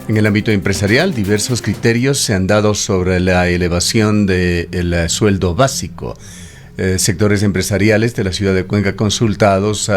En el ámbito empresarial, diversos criterios se han dado sobre la elevación del sueldo básico. Sectores empresariales de la ciudad de Cuenca consultados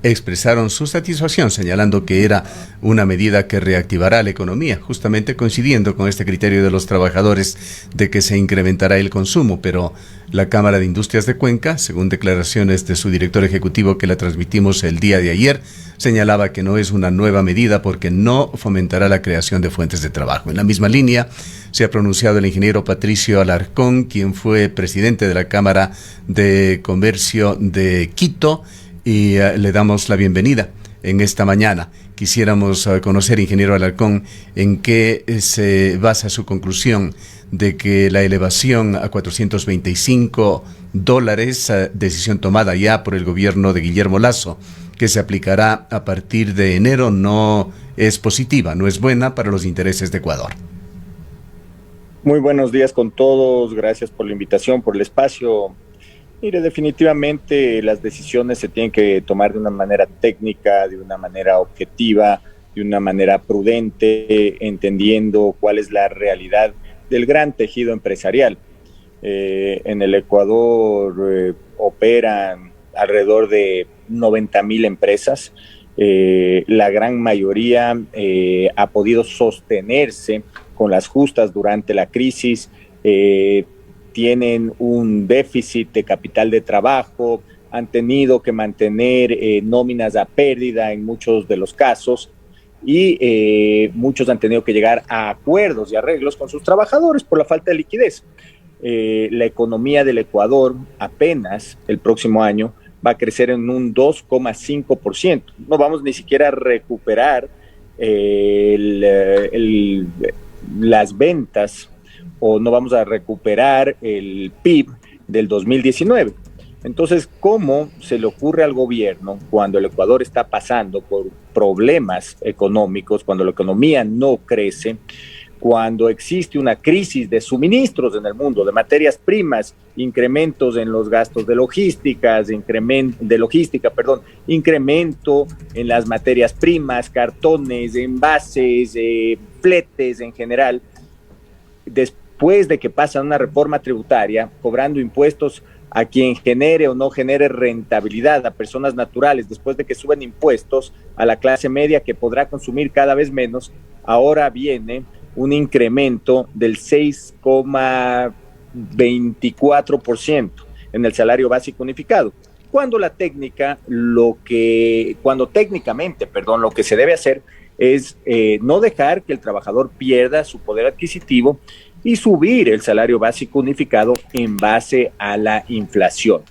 expresaron su satisfacción, señalando que era una medida que reactivará la economía, justamente coincidiendo con este criterio de los trabajadores de que se incrementará el consumo. Pero la Cámara de Industrias de Cuenca, según declaraciones de su director ejecutivo que la transmitimos el día de ayer, señalaba que no es una nueva medida porque no fomentará la creación de fuentes de trabajo. En la misma línea se ha pronunciado el ingeniero Patricio Alarcón, quien fue presidente de la Cámara de Comercio de Quito, y le damos la bienvenida en esta mañana. Quisiéramos conocer, ingeniero Alarcón, en qué se basa su conclusión de que la elevación a $425, decisión tomada ya por el gobierno de Guillermo Lasso, que se aplicará a partir de enero, no es positiva, no es buena para los intereses de Ecuador. Muy buenos días con todos, gracias por la invitación, por el espacio. Mire, definitivamente las decisiones se tienen que tomar de una manera técnica, de una manera objetiva, de una manera prudente, entendiendo cuál es la realidad del gran tejido empresarial. En el Ecuador operan alrededor de 90,000 empresas. La gran mayoría ha podido sostenerse con las justas durante la crisis. Tienen un déficit de capital de trabajo, han tenido que mantener nóminas a pérdida en muchos de los casos y muchos han tenido que llegar a acuerdos y arreglos con sus trabajadores por la falta de liquidez. La economía del Ecuador apenas el próximo año va a crecer en un 2,5%. No vamos ni siquiera a recuperar las ventas, o no vamos a recuperar el PIB del 2019. Entonces, ¿cómo se le ocurre al gobierno, cuando el Ecuador está pasando por problemas económicos, cuando la economía no crece, cuando existe una crisis de suministros en el mundo, de materias primas, incrementos en los gastos de logística, incremento en las materias primas, cartones, envases, fletes en general, después de que pasan una reforma tributaria, cobrando impuestos a quien genere o no genere rentabilidad, a personas naturales, después de que suben impuestos a la clase media que podrá consumir cada vez menos, ahora viene un incremento del 6,24% en el salario básico unificado. Cuando técnicamente, lo que se debe hacer es no dejar que el trabajador pierda su poder adquisitivo y subir el salario básico unificado en base a la inflación.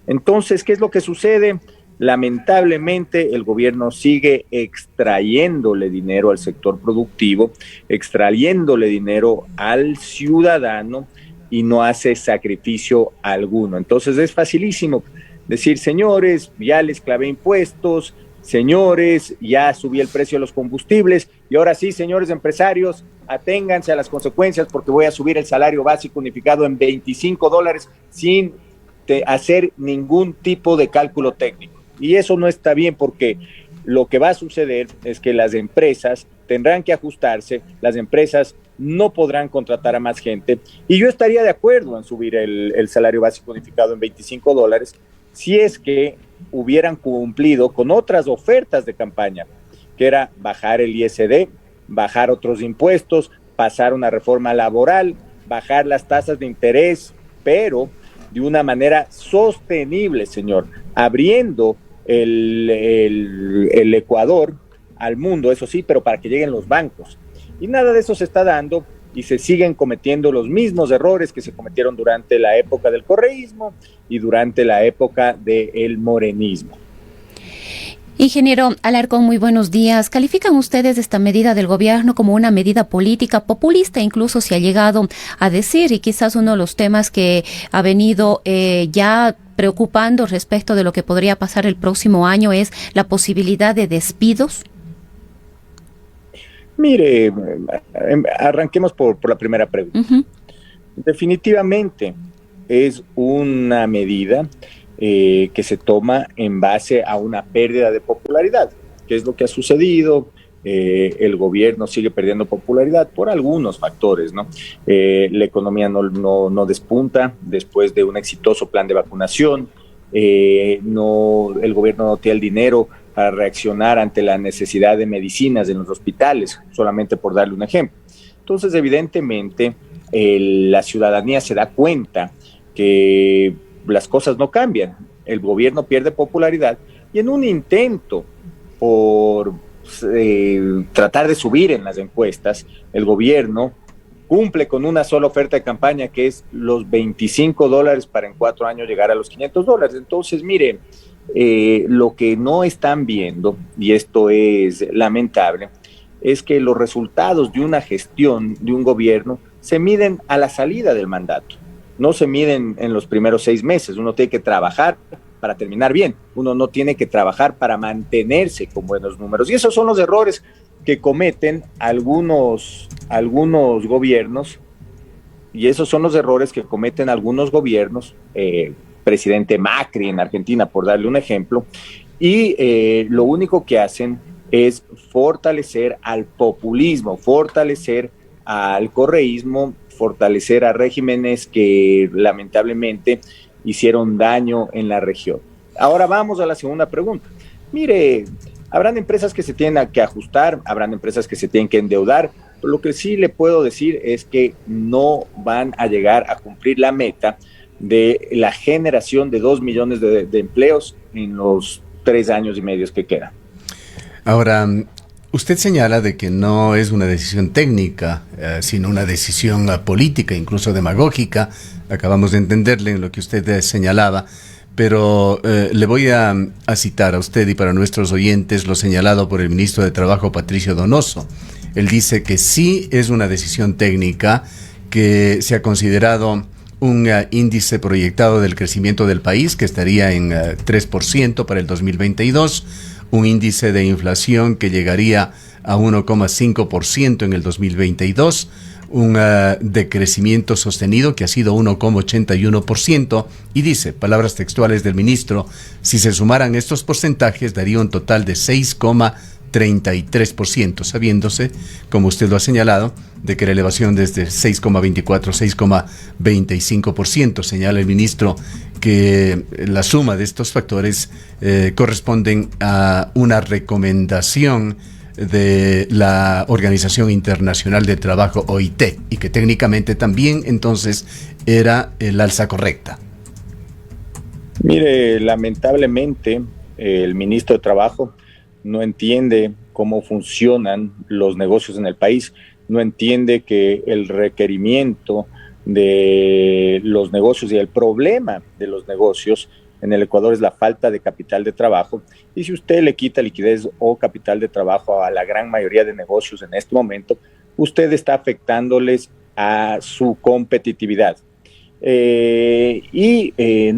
Entonces, ¿qué es lo que sucede? Lamentablemente, el gobierno sigue extrayéndole dinero al sector productivo, extrayéndole dinero al ciudadano y no hace sacrificio alguno. Entonces, es facilísimo decir, señores, ya les clavé impuestos, señores, ya subí el precio de los combustibles y ahora sí, señores empresarios, aténganse a las consecuencias porque voy a subir el salario básico unificado en $25 sin hacer ningún tipo de cálculo técnico. Y eso no está bien, porque lo que va a suceder es que las empresas tendrán que ajustarse, las empresas no podrán contratar a más gente, y yo estaría de acuerdo en subir el salario básico unificado en $25 si es que hubieran cumplido con otras ofertas de campaña, que era bajar el ISD, bajar otros impuestos, pasar una reforma laboral, bajar las tasas de interés, pero de una manera sostenible, señor, abriendo el Ecuador al mundo, eso sí, pero para que lleguen los bancos. Y nada de eso se está dando y se siguen cometiendo los mismos errores que se cometieron durante la época del correísmo y durante la época del morenismo. Ingeniero Alarcón, muy buenos días. ¿Califican ustedes esta medida del gobierno como una medida política populista? Incluso se ha llegado a decir, y quizás uno de los temas que ha venido ya preocupando respecto de lo que podría pasar el próximo año es la posibilidad de despidos. Mire, arranquemos por la primera pregunta. Uh-huh. Definitivamente es una medida que se toma en base a una pérdida de popularidad, que es lo que ha sucedido. el gobierno sigue perdiendo popularidad por algunos factores, ¿no? La economía no despunta después de un exitoso plan de vacunación, el gobierno no tiene el dinero para reaccionar ante la necesidad de medicinas en los hospitales, solamente por darle un ejemplo. Entonces, evidentemente, la ciudadanía se da cuenta que las cosas no cambian, el gobierno pierde popularidad y en un intento por tratar de subir en las encuestas, el gobierno cumple con una sola oferta de campaña que es los $25 para en 4 años llegar a los $500. Entonces, mire, lo que no están viendo, y esto es lamentable, es que los resultados de una gestión, de un gobierno, se miden a la salida del mandato, no se miden en los primeros 6 meses. Uno tiene que trabajar para terminar bien, uno no tiene que trabajar para mantenerse con buenos números, y esos son los errores que cometen algunos gobiernos, presidente Macri en Argentina, por darle un ejemplo, y lo único que hacen es fortalecer al populismo, fortalecer al correísmo, fortalecer a regímenes que lamentablemente hicieron daño en la región. Ahora vamos a la segunda pregunta. Mire, habrán empresas que se tienen que ajustar, habrán empresas que se tienen que endeudar, pero lo que sí le puedo decir es que no van a llegar a cumplir la meta de la generación de 2 millones de empleos en los 3 años y medio que quedan. Ahora, usted señala de que no es una decisión técnica, sino una decisión política, incluso demagógica. Acabamos de entenderle en lo que usted señalaba, pero le voy a citar a usted y para nuestros oyentes lo señalado por el ministro de Trabajo, Patricio Donoso. Él dice que sí es una decisión técnica, que se ha considerado un índice proyectado del crecimiento del país que estaría en 3% para el 2022, un índice de inflación que llegaría a 1,5% en el 2022, un decrecimiento sostenido que ha sido 1,81%, y dice, palabras textuales del ministro, si se sumaran estos porcentajes daría un total de 6,33%, sabiéndose, como usted lo ha señalado, de que la elevación desde 6,24 a 6,25%, señala el ministro que la suma de estos factores corresponden a una recomendación de la Organización Internacional del Trabajo, OIT, y que técnicamente también entonces era el alza correcta. Mire, lamentablemente el ministro de Trabajo no entiende cómo funcionan los negocios en el país, no entiende que el requerimiento de los negocios y el problema de los negocios en el Ecuador es la falta de capital de trabajo, y si usted le quita liquidez o capital de trabajo a la gran mayoría de negocios en este momento, usted está afectándoles a su competitividad. No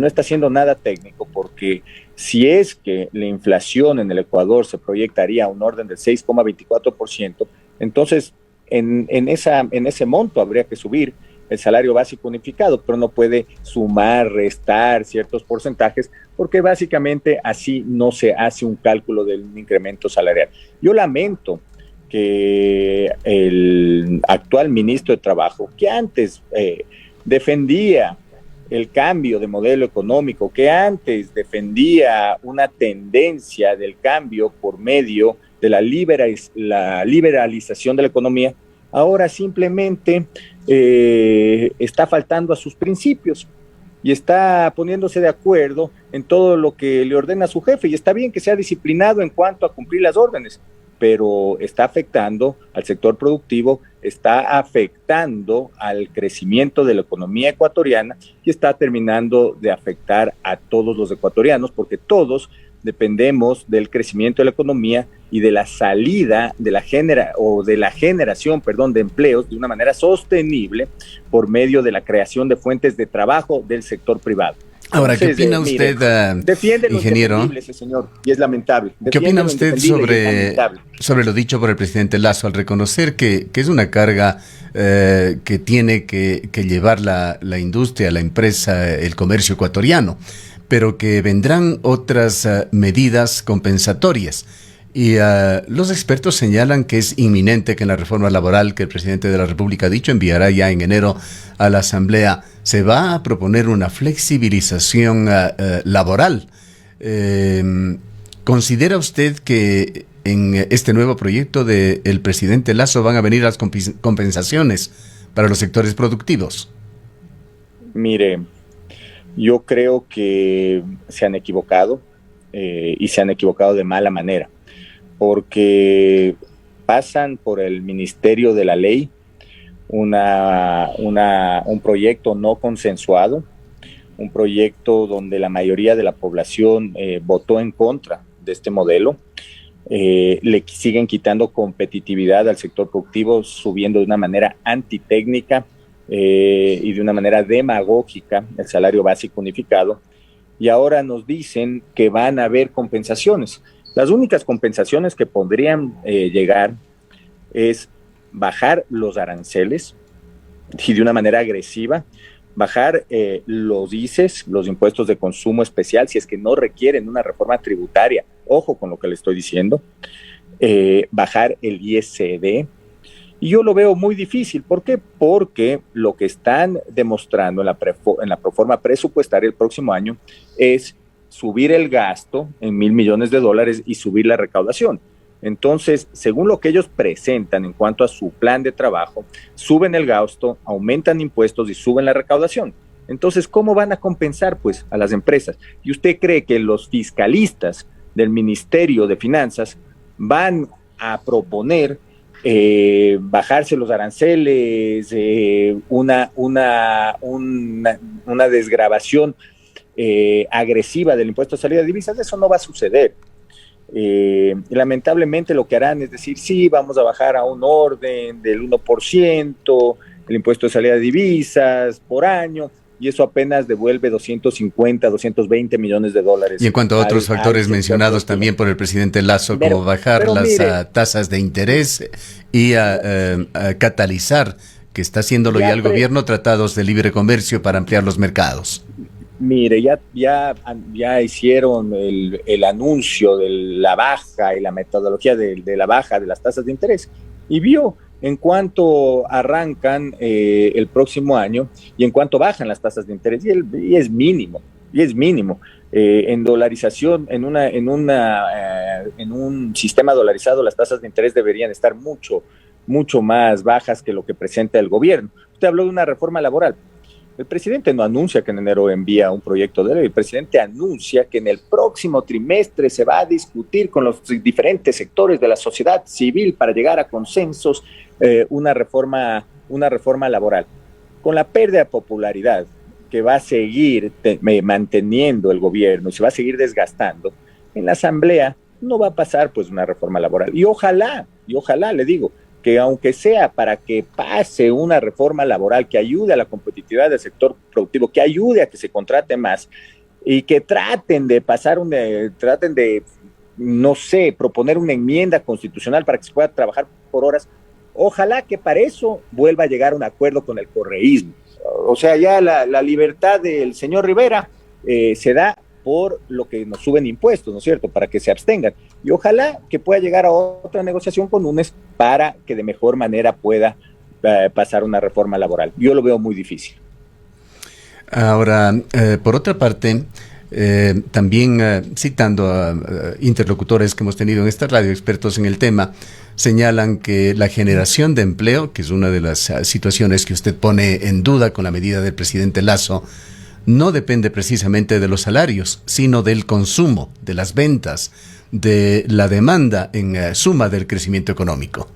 está haciendo nada técnico, porque si es que la inflación en el Ecuador se proyectaría a un orden del 6,24%, entonces en ese monto habría que subir el salario básico unificado, pero no puede sumar, restar ciertos porcentajes, porque básicamente así no se hace un cálculo del incremento salarial. Yo lamento que el actual ministro de Trabajo, que antes defendía el cambio de modelo económico, que antes defendía una tendencia del cambio por medio de la liberalización de la economía, ahora simplemente está faltando a sus principios y está poniéndose de acuerdo en todo lo que le ordena su jefe, y está bien que sea disciplinado en cuanto a cumplir las órdenes, pero está afectando al sector productivo, está afectando al crecimiento de la economía ecuatoriana y está terminando de afectar a todos los ecuatorianos, porque todos dependemos del crecimiento de la economía y de la salida de la generación de empleos de una manera sostenible por medio de la creación de fuentes de trabajo del sector privado. Ahora, entonces, ¿qué opina usted, defiende ingeniero? Ese señor, y es lamentable. ¿Qué opina usted sobre lo dicho por el presidente Lasso al reconocer que es una carga que tiene que llevar la industria, la empresa, el comercio ecuatoriano, pero que vendrán otras medidas compensatorias? Y los expertos señalan que es inminente que en la reforma laboral que el presidente de la República ha dicho enviará ya en enero a la Asamblea, se va a proponer una flexibilización laboral. ¿Considera usted que en este nuevo proyecto del presidente Lasso van a venir las compensaciones para los sectores productivos? Mire, yo creo que se han equivocado y se han equivocado de mala manera, porque pasan por el Ministerio de la Ley un proyecto no consensuado, un proyecto donde la mayoría de la población votó en contra de este modelo. Le siguen quitando competitividad al sector productivo, subiendo de una manera antitécnica y de una manera demagógica el salario básico unificado. Y ahora nos dicen que van a haber compensaciones. Las únicas compensaciones que podrían llegar es bajar los aranceles y de una manera agresiva, bajar los ICES, los impuestos de consumo especial, si es que no requieren una reforma tributaria, ojo con lo que le estoy diciendo, bajar el ISD. Y yo lo veo muy difícil. ¿Por qué? Porque lo que están demostrando en la proforma presupuestaria el próximo año es subir el gasto en $1,000 millones y subir la recaudación. Entonces, según lo que ellos presentan en cuanto a su plan de trabajo, suben el gasto, aumentan impuestos y suben la recaudación. Entonces, ¿cómo van a compensar pues a las empresas? ¿Y usted cree que los fiscalistas del Ministerio de Finanzas van a proponer bajarse los aranceles, una desgravación agresiva del impuesto de salida de divisas? Eso no va a suceder. Lamentablemente lo que harán es decir, sí, vamos a bajar a un orden del 1% el impuesto de salida de divisas por año, y eso apenas devuelve 250, 220 millones de dólares. Y en cuanto a otros factores mencionados también por el presidente Lasso, como bajar las tasas de interés y catalizar, que está haciéndolo ya el gobierno, tratados de libre comercio para ampliar los mercados. Mire, ya hicieron el anuncio de la baja y la metodología de la baja de las tasas de interés, y vio en cuánto arrancan el próximo año y en cuánto bajan las tasas de interés, y es mínimo. En dolarización, en un sistema dolarizado, las tasas de interés deberían estar mucho más bajas que lo que presenta el gobierno. Usted habló de una reforma laboral. El presidente no anuncia que en enero envía un proyecto de ley. El presidente anuncia que en el próximo trimestre se va a discutir con los diferentes sectores de la sociedad civil para llegar a consensos una reforma laboral. Con la pérdida de popularidad que va a seguir manteniendo el gobierno y se va a seguir desgastando, en la Asamblea no va a pasar pues una reforma laboral. Y ojalá le digo, que aunque sea para que pase una reforma laboral que ayude a la competitividad del sector productivo, que ayude a que se contrate más y que traten de proponer una enmienda constitucional para que se pueda trabajar por horas, ojalá que para eso vuelva a llegar a un acuerdo con el correísmo. O sea, ya la libertad del señor Rivera se da por lo que nos suben impuestos, ¿no es cierto?, para que se abstengan. Y ojalá que pueda llegar a otra negociación con UNES para que de mejor manera pueda pasar una reforma laboral. Yo lo veo muy difícil. Ahora, por otra parte, también citando a interlocutores que hemos tenido en esta radio, expertos en el tema, señalan que la generación de empleo, que es una de las situaciones que usted pone en duda con la medida del presidente Lasso, no depende precisamente de los salarios, sino del consumo, de las ventas, de la demanda en suma del crecimiento económico.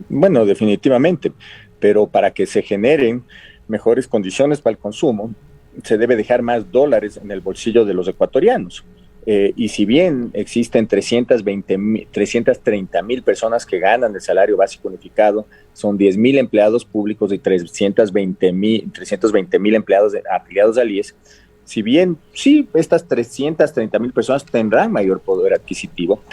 Bueno, definitivamente, pero para que se generen mejores condiciones para el consumo, se debe dejar más dólares en el bolsillo de los ecuatorianos. Y si bien existen 330,000 personas que ganan el salario básico unificado, son 10,000 empleados públicos y 320,000 empleados afiliados al IES. Si bien, sí, estas 330,000 personas tendrán mayor poder adquisitivo,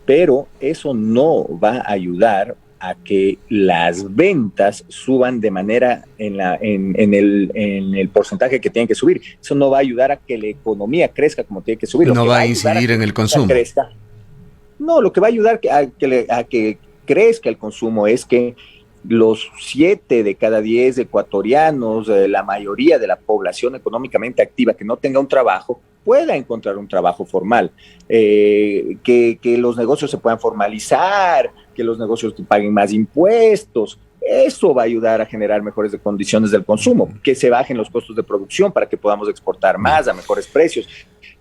pero eso no va a ayudar a que las ventas suban de manera en el porcentaje que tienen que subir. Eso no va a ayudar a que la economía crezca como tiene que subir. No va a incidir en el consumo. No, lo que va a ayudar a que crezca el consumo es que los 7 de cada 10 ecuatorianos, la mayoría de la población económicamente activa que no tenga un trabajo, pueda encontrar un trabajo formal, que los negocios se puedan formalizar, que los negocios paguen más impuestos. Eso va a ayudar a generar mejores condiciones del consumo, que se bajen los costos de producción para que podamos exportar más a mejores precios,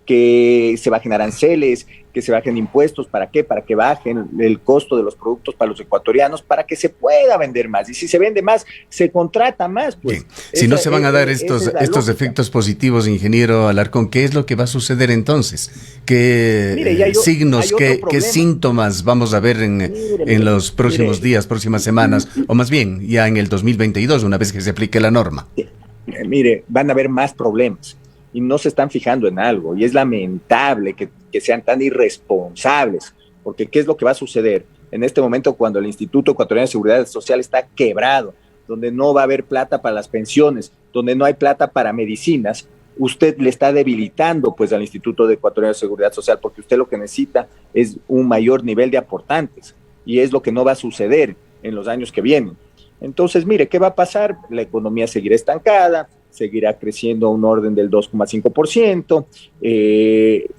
que se bajen aranceles, que se bajen impuestos. ¿Para qué? Para que bajen el costo de los productos para los ecuatorianos, para que se pueda vender más. Y si se vende más, se contrata más. Pues. Bien. Si no se van a dar estos efectos positivos, ingeniero Alarcón, ¿qué es lo que va a suceder entonces? ¿Qué signos, qué síntomas vamos a ver en los próximos días, próximas semanas, o más bien ya en el 2022, una vez que se aplique la norma? Mire, van a haber más problemas y no se están fijando en algo, y es lamentable que sean tan irresponsables, porque ¿qué es lo que va a suceder en este momento cuando el Instituto Ecuatoriano de Seguridad Social está quebrado, donde no va a haber plata para las pensiones, donde no hay plata para medicinas? Usted le está debilitando pues al Instituto Ecuatoriano de Seguridad Social, porque usted lo que necesita es un mayor nivel de aportantes, y es lo que no va a suceder en los años que vienen. Entonces, mire, ¿qué va a pasar? La economía seguirá estancada, seguirá creciendo a un orden del 2,5%.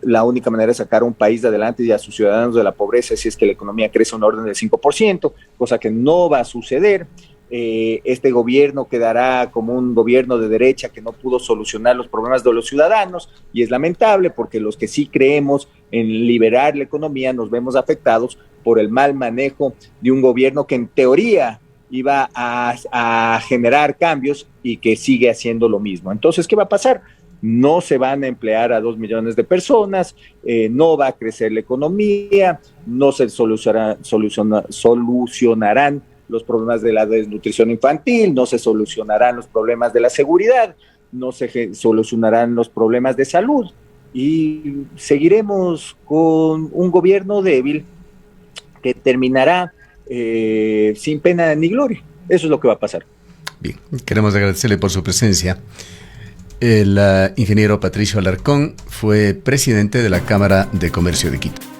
La única manera de sacar a un país de adelante y a sus ciudadanos de la pobreza es si es que la economía crece a un orden del 5%, cosa que no va a suceder. Este gobierno quedará como un gobierno de derecha que no pudo solucionar los problemas de los ciudadanos, y es lamentable porque los que sí creemos en liberar la economía nos vemos afectados por el mal manejo de un gobierno que en teoría iba a generar cambios y que sigue haciendo lo mismo. Entonces, ¿qué va a pasar? No se van a emplear a 2 millones de personas, no va a crecer la economía, no se solucionarán los problemas de la desnutrición infantil, no se solucionarán los problemas de la seguridad, no se solucionarán los problemas de salud, y seguiremos con un gobierno débil que terminará sin pena ni gloria. Eso es lo que va a pasar. Bien, queremos agradecerle por su presencia. El ingeniero Patricio Alarcón fue presidente de la Cámara de Comercio de Quito.